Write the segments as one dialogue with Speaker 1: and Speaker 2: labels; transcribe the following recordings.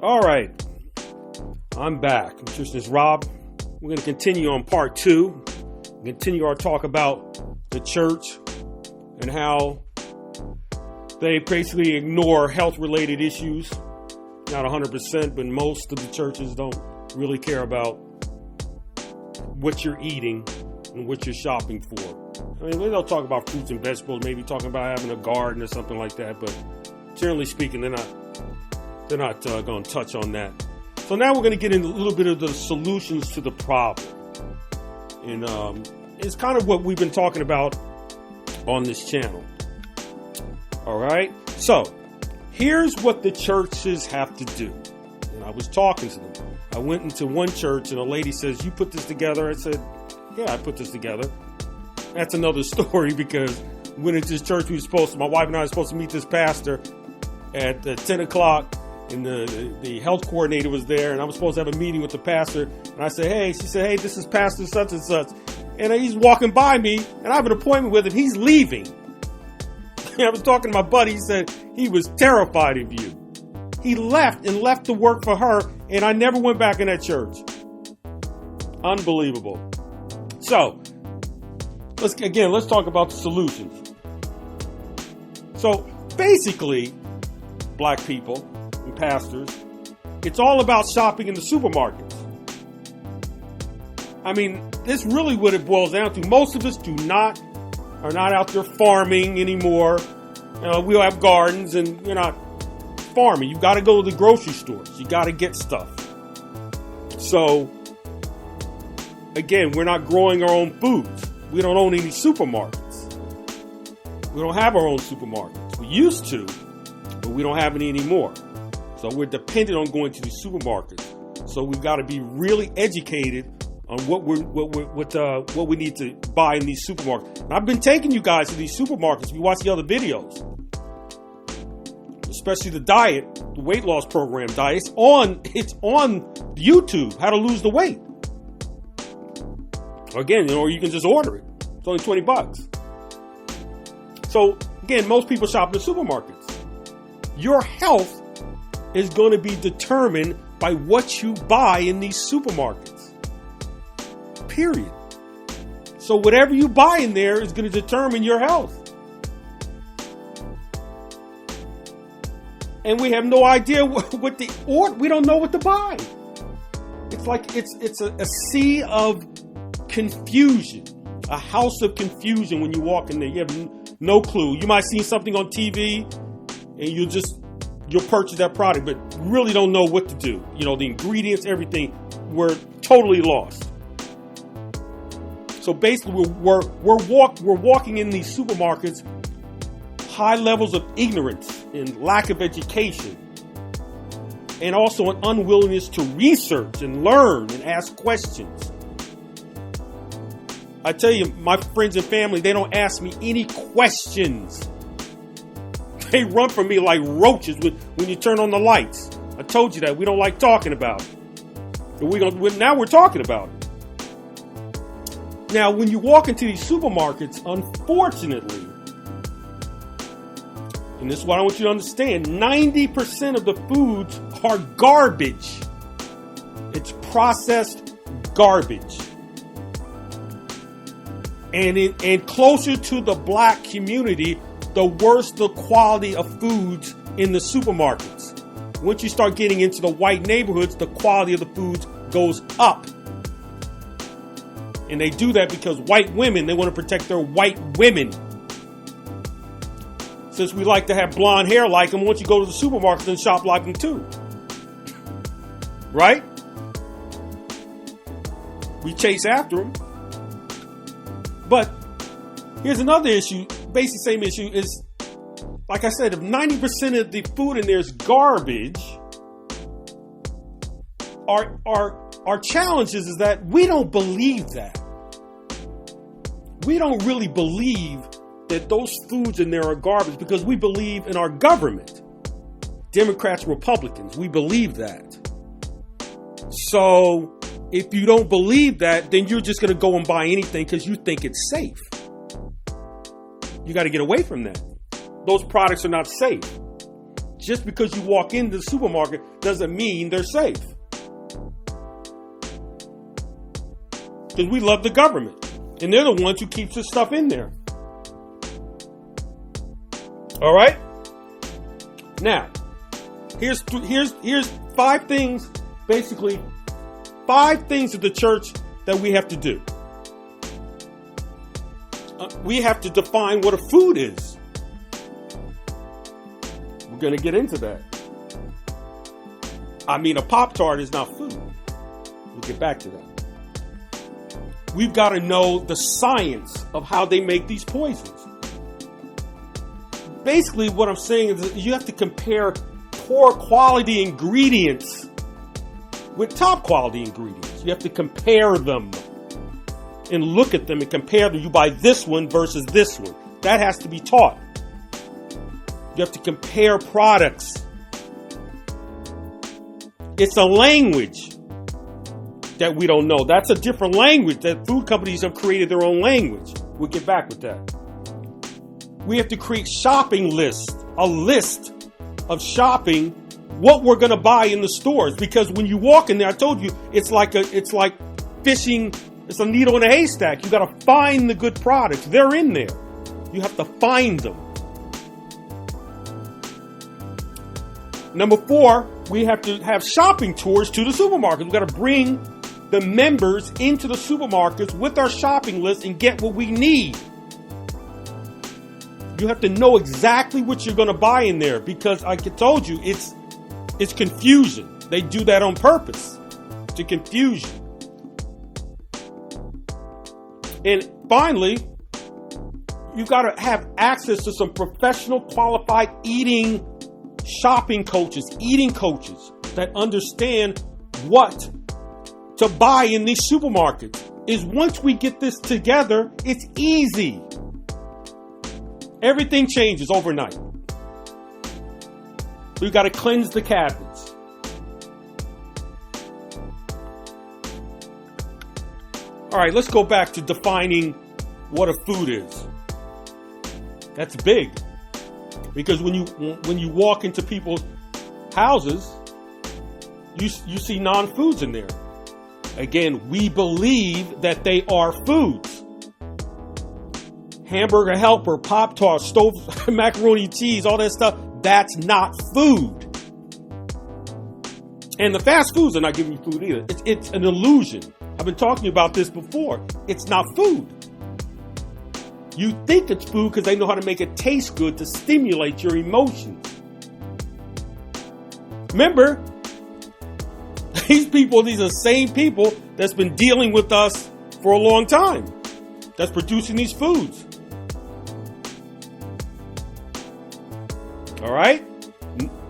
Speaker 1: All right, I'm back. Nutritionist Rob. We're going to continue on part 2. Continue our talk about the church and how they basically ignore health-related issues. Not 100%, but most of the churches don't really care about what you're eating and what you're shopping for. I mean, they'll talk about fruits and vegetables, maybe talking about having a garden or something like that, but generally speaking, they're not going to touch on that. So now we're going to get into a little bit of the solutions to the problem. And it's kind of what we've been talking about on this channel. All right. So here's what the churches have to do. And I was talking to them. I went into one church and a lady says, "You put this together?" I said, "Yeah, I put this together." That's another story because went into this church. My wife and I were supposed to meet this pastor at 10 o'clock. And the health coordinator was there, and I was supposed to have a meeting with the pastor. And I said, "Hey," she said, "Hey, this is Pastor such and such." And he's walking by me, and I have an appointment with him. He's leaving. I was talking to my buddy. He said he was terrified of you. He left to work for her, and I never went back in that church. Unbelievable. So, let's talk about the solutions. So, basically, black people and pastors, it's all about shopping in the supermarkets. I mean, this really what it boils down to. Most of us are not out there farming anymore. We all have gardens and you're not farming. You got to go to the grocery stores. You got to get stuff. So, again, we're not growing our own foods. We don't own any supermarkets. We don't have our own supermarkets. We used to, but we don't have any anymore. So we're dependent on going to these supermarkets. So we've got to be really educated on what we need to buy in these supermarkets. And I've been taking you guys to these supermarkets. We watch the other videos, especially the weight loss program diet. It's on YouTube. How to lose the weight. Again, or you can just order it. It's only $20. So again, most people shop in the supermarkets. Your health is going to be determined by what you buy in these supermarkets. Period. So whatever you buy in there is going to determine your health. And we have no idea we don't know what to buy. It's like it's a sea of confusion, a house of confusion when you walk in there. You have no clue. You might see something on TV and you'll purchase that product, but really don't know what to do. The ingredients, everything, we're totally lost. So basically, we're walking in these supermarkets, high levels of ignorance and lack of education, and also an unwillingness to research and learn and ask questions. I tell you, my friends and family, they don't ask me any questions. They run from me like roaches when you turn on the lights. I told you that. We don't like talking about it. Now we're talking about it. Now, when you walk into these supermarkets, unfortunately, and this is what I want you to understand, 90% of the foods are garbage. It's processed garbage. And closer to the black community, the worse the quality of foods in the supermarkets. Once you start getting into the white neighborhoods, the quality of the foods goes up. And they do that because white women, they want to protect their white women. Since we like to have blonde hair like them, once you go to the supermarket and shop like them too. Right? We chase after them. But here's another issue, basically same issue, is, like I said, if 90% of the food in there is garbage, our challenge is that we don't believe that. We don't really believe that those foods in there are garbage because we believe in our government. Democrats, Republicans, we believe that. So if you don't believe that, then you're just going to go and buy anything because you think it's safe. You got to get away from that. Those products are not safe. just because you walk into the supermarket doesn't mean they're safe. Because we love the government, and they're the ones who keeps this stuff in there. All right. Now, here's 5 things, basically 5 things of the church that we have to do. We have to define what a food is. We're going to get into that. I mean, a Pop-Tart is not food. We'll get back to that. We've got to know the science of how they make these poisons. Basically, what I'm saying is that you have to compare poor quality ingredients with top quality ingredients. You have to compare them and look at them and compare them. You buy this one versus this one. That has to be taught. You have to compare products. It's a language that we don't know. That's a different language. That food companies have created their own language. We'll get back with that. We have to create shopping lists, a list of shopping, what we're going to buy in the stores. Because when you walk in there, I told you, it's like fishing. It's a needle in a haystack. You got to find the good products. They're in there. You have to find them. Number 4, we have to have shopping tours to the supermarkets. We've got to bring the members into the supermarkets with our shopping list and get what we need. You have to know exactly what you're going to buy in there, because like I told you, it's confusion. They do that on purpose to confuse you. And finally, you've got to have access to some professional, qualified shopping coaches, eating coaches that understand what to buy in these supermarkets. Once we get this together, it's easy. Everything changes overnight. We've got to cleanse the cabinets. All right, let's go back to defining what a food is. That's big. Because when you walk into people's houses, you see non-foods in there. Again, we believe that they are foods. Hamburger Helper, Pop-Tart, stove, macaroni and cheese, all that stuff, that's not food. And the fast foods are not giving you food either. It's an illusion. I've been talking about this before. It's not food. You think it's food because they know how to make it taste good to stimulate your emotions. Remember, these are the same people that's been dealing with us for a long time, that's producing these foods. All right?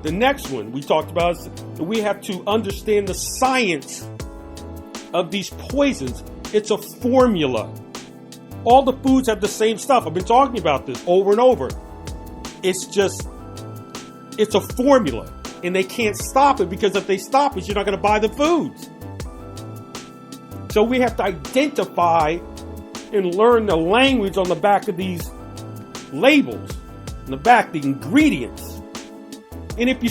Speaker 1: The next one we talked about is that we have to understand the science of these poisons. It's a formula. All the foods have the same stuff. I've been talking about this over and over. It's a formula. And they can't stop it, because if they stop it, you're not going to buy the foods. So we have to identify and learn the language on the back of these labels. On the back, the ingredients. And if you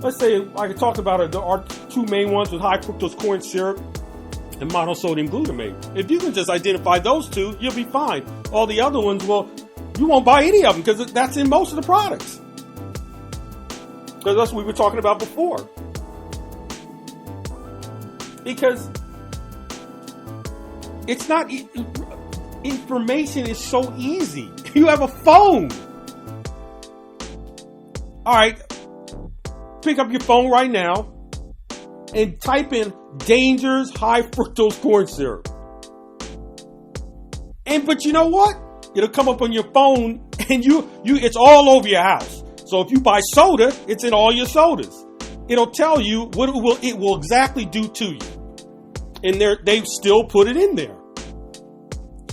Speaker 1: let's say, I could talk about our 2 main ones with high fructose corn syrup and monosodium glutamate. If you can just identify those 2, you'll be fine. All the other ones, well, you won't buy any of them because that's in most of the products. Because that's what we were talking about before. Because it's not, information is so easy. You have a phone. All right, pick up your phone right now and type in dangers high fructose corn syrup. But you know what? It'll come up on your phone, and it's all over your house. So if you buy soda, it's in all your sodas. It'll tell you what it will exactly do to you. And they've still put it in there.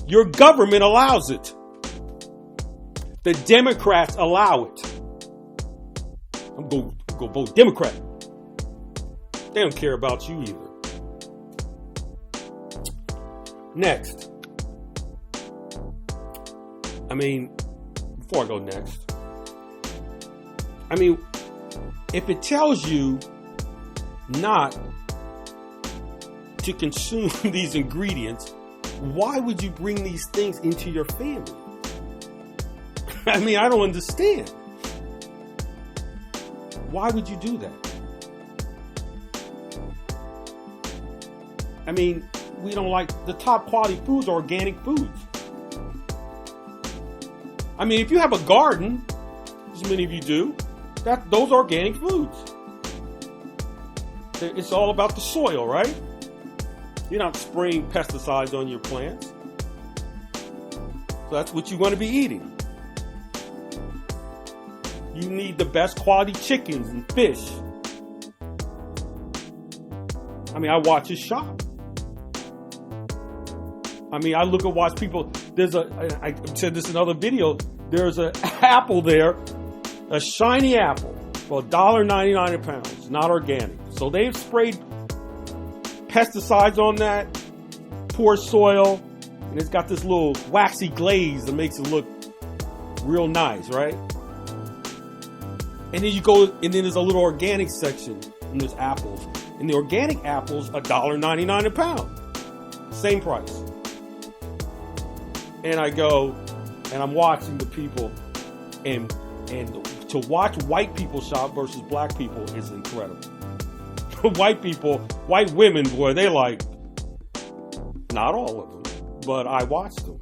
Speaker 1: Your government allows it. The Democrats allow it. I'm going to vote Democrat. They don't care about you either. Next. Before I go next, I mean, if it tells you not to consume these ingredients, why would you bring these things into your family? I mean, I don't understand. Why would you do that? I mean, we don't like the top quality foods are organic foods. I mean, if you have a garden, as many of you do, those are organic foods. It's all about the soil, right? You're not spraying pesticides on your plants. So that's what you want to be eating. You need the best quality chickens and fish. I mean, I watch his shop. I mean, I look and watch people. I said this in another video. There's an apple there, a shiny apple for $1.99 a pound. It's not organic. So they've sprayed pesticides on that, poor soil, and it's got this little waxy glaze that makes it look real nice, right? And then you go, and then there's a little organic section, and there's apples. And the organic apples, $1.99 a pound. Same price. And I go, and I'm watching the people, and to watch white people shop versus black people is incredible. White women, boy, they like, not all of them, but I watch them.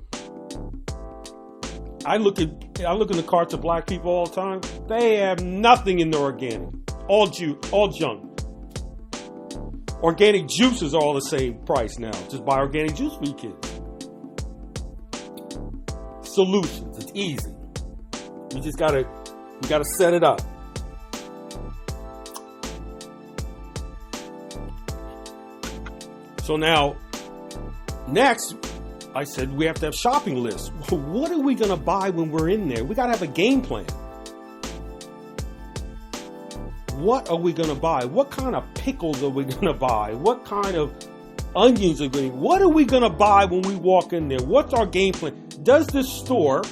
Speaker 1: I look in the carts of black people all the time. They have nothing in their organic. All junk. Organic juices are all the same price now. Just buy organic juice for your kids. Solutions. It's easy. You gotta set it up. So now, next, I said we have to have shopping lists. What are we going to buy when we're in there? We got to have a game plan. What are we going to buy? What kind of pickles are we going to buy? What kind of onions are going to What are we going to buy when we walk in there? What's our game plan? Does this store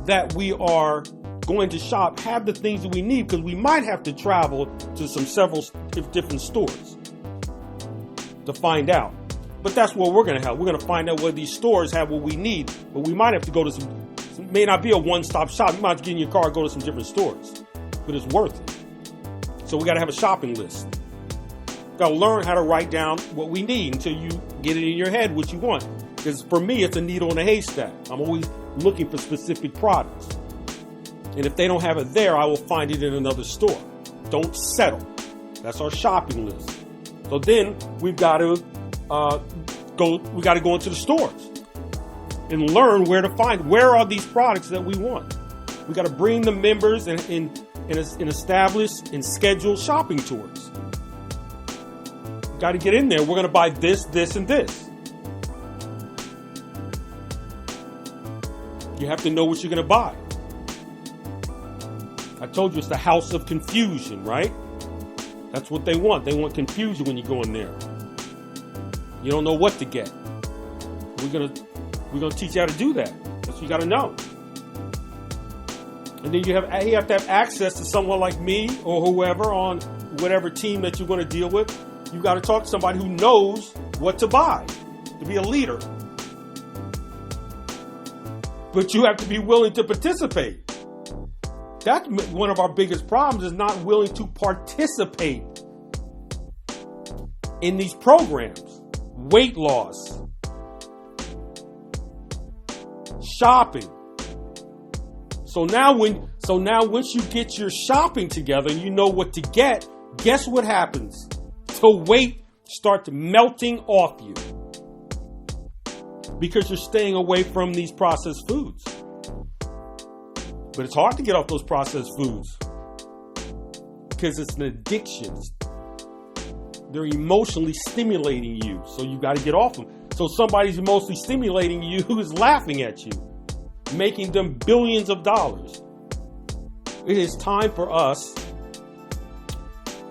Speaker 1: that we are going to shop have the things that we need? Because we might have to travel to several different stores to find out. But that's what we're going to have. We're going to find out whether these stores have what we need. But we might have to go to it may not be a one-stop shop. You might have to get in your car and go to some different stores. But it's worth it. So we got to have a shopping list. Got to learn how to write down what we need until you get it in your head what you want. Because for me, it's a needle in a haystack. I'm always looking for specific products. And if they don't have it there, I will find it in another store. Don't settle. That's our shopping list. So then we've got to go into the stores and learn where are these products that we want. We got to bring the members and establish and schedule shopping tours. Got to get in there. We're going to buy this, this, and this. You have to know what you're going to buy. I told you it's the house of confusion, right? That's what they want. They want confusion when you go in there. You don't know what to get. We're gonna teach you how to do that. That's what you got to know. And then you have to have access to someone like me or whoever on whatever team that you're going to deal with. You got to talk to somebody who knows what to buy, to be a leader. But you have to be willing to participate. That's one of our biggest problems, is not willing to participate in these programs. Weight loss, shopping. So now once you get your shopping together and you know what to get, guess what happens? The weight starts melting off you because you're staying away from these processed foods. But it's hard to get off those processed foods because it's an addiction. They're emotionally stimulating you, so you got to get off them. So somebody's emotionally stimulating you who is laughing at you, making them billions of dollars. It is time for us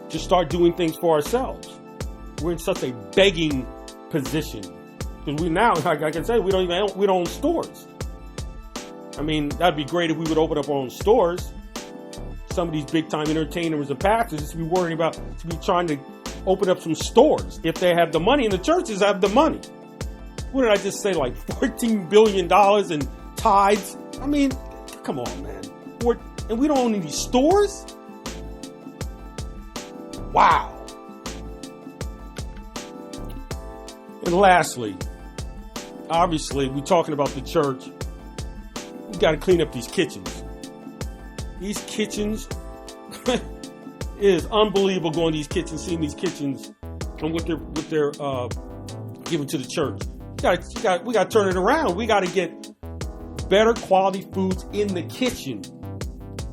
Speaker 1: to start doing things for ourselves. We're in such a begging position because we now, like I can say, we don't own stores. I mean, that'd be great if we would open up our own stores. Some of these big time entertainers and pastors should be worrying about, should be trying to open up some stores if they have the money, and the churches have the money. What did I just say? Like $14 billion in tithes? I mean, come on, man. And we don't own any stores? Wow. And lastly, obviously, we're talking about the church. We got to clean up these kitchens. These kitchens, it is unbelievable going to these kitchens, seeing these kitchens and what they're giving to the church. We got to turn it around. We got to get better quality foods in the kitchen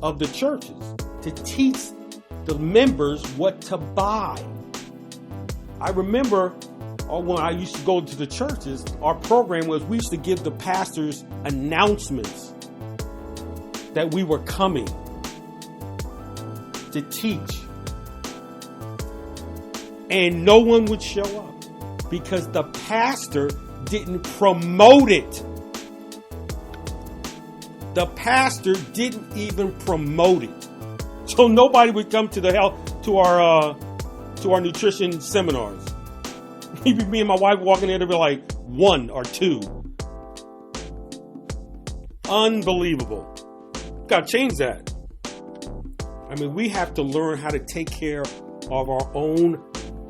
Speaker 1: of the churches to teach the members what to buy. I remember when I used to go to the churches, our program was we used to give the pastors announcements that we were coming to teach. And no one would show up because the pastor didn't promote it. The pastor didn't even promote it. So nobody would come to our nutrition seminars. Maybe me and my wife walking in, to be like 1 or 2. Unbelievable. Got to change that. I mean, we have to learn how to take care of our own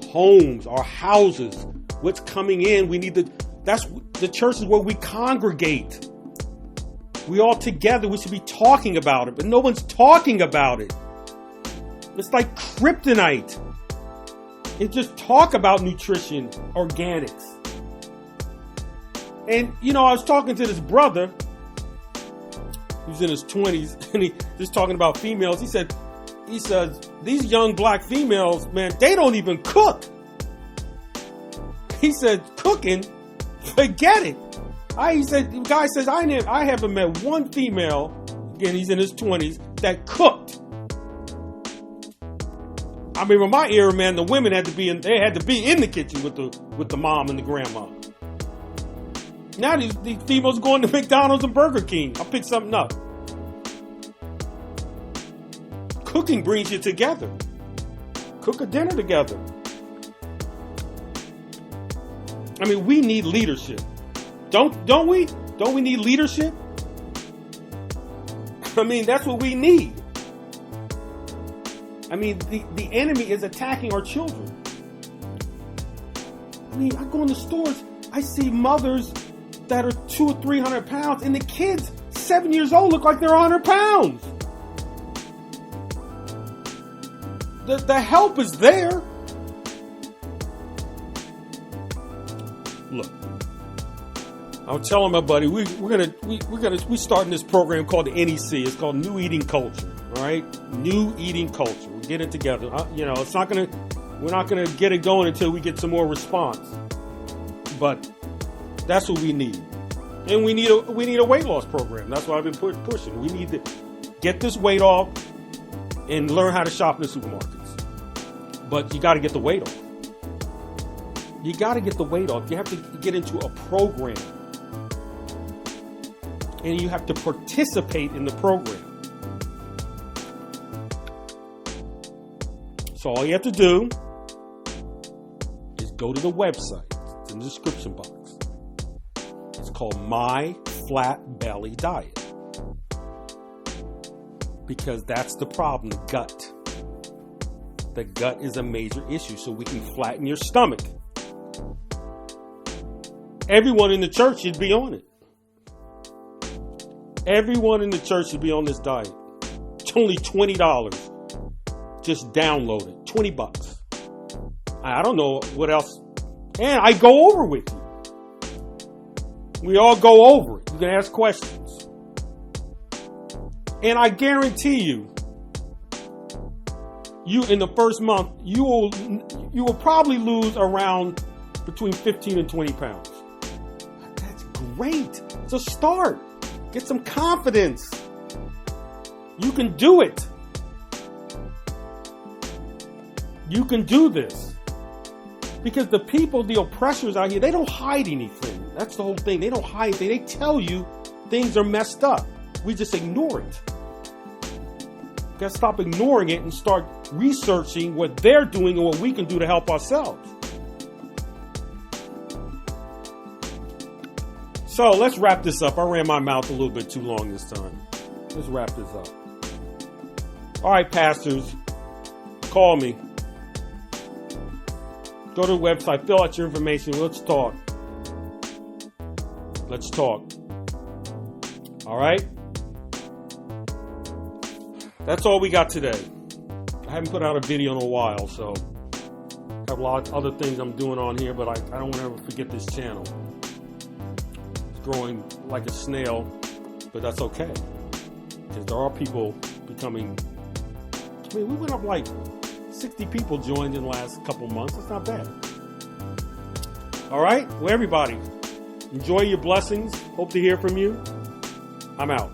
Speaker 1: homes, our houses. What's coming in? The church is where we congregate. We all together, we should be talking about it, but no one's talking about it. It's like kryptonite. And just talk about nutrition, organics. And, I was talking to this brother who's in his 20s, and he just talking about females. He says, these young black females, man, they don't even cook. He said, cooking, forget it. The guy says, I haven't met one female, again, he's in his 20s, that cooked. I mean, in my era, man, the women had to be in the kitchen with the mom and the grandma. Now these females going to McDonald's and Burger King. I'll pick something up. Cooking brings you together. Cook a dinner together. I mean, we need leadership. Don't we? Don't we need leadership? I mean, that's what we need. I mean, the enemy is attacking our children. I mean, I go in the stores, I see mothers that are 200 or 300 pounds, and the kids, 7 years old, look like they're 100 pounds. The help is there. Look, I was telling my buddy, we're starting this program called the NEC. It's called New Eating Culture. All right, New Eating Culture. We're getting it together. We're not gonna get it going until we get some more response. But that's what we need, and we need a weight loss program. That's what I've been pushing. We need to get this weight off and learn how to shop in the supermarkets. But you got to get the weight off. You got to get the weight off. You have to get into a program, and you have to participate in the program. So all you have to do is go to the website. It's in the description box. It's called My Flat Belly Diet. Because that's the problem, the gut. The gut is a major issue, so we can flatten your stomach. Everyone in the church should be on it. Everyone in the church should be on this diet. It's only $20. Just download it. $20. I don't know what else. And I go over with you. We all go over it. You can ask questions. And I guarantee you in the first month, you will probably lose around between 15 and 20 pounds. That's great. So start. Get some confidence. You can do it. You can do this. Because the people, the oppressors out here, they don't hide anything. That's the whole thing. They don't hide anything. They tell you things are messed up. we just ignore it. Gotta stop ignoring it and start researching what they're doing and what we can do to help ourselves. So let's wrap this up. I ran my mouth a little bit too long this time. Let's wrap this up. All right, pastors, call me. Go to the website, fill out your information. Let's talk. Let's talk. All right? That's all we got today. I haven't put out a video in a while, so I have a lot of other things I'm doing on here, but I don't want to ever forget this channel. It's growing like a snail, but that's okay. Because there are people becoming... I mean, we went up like 60 people joined in the last couple months. That's not bad. All right? Well, everybody, enjoy your blessings. Hope to hear from you. I'm out.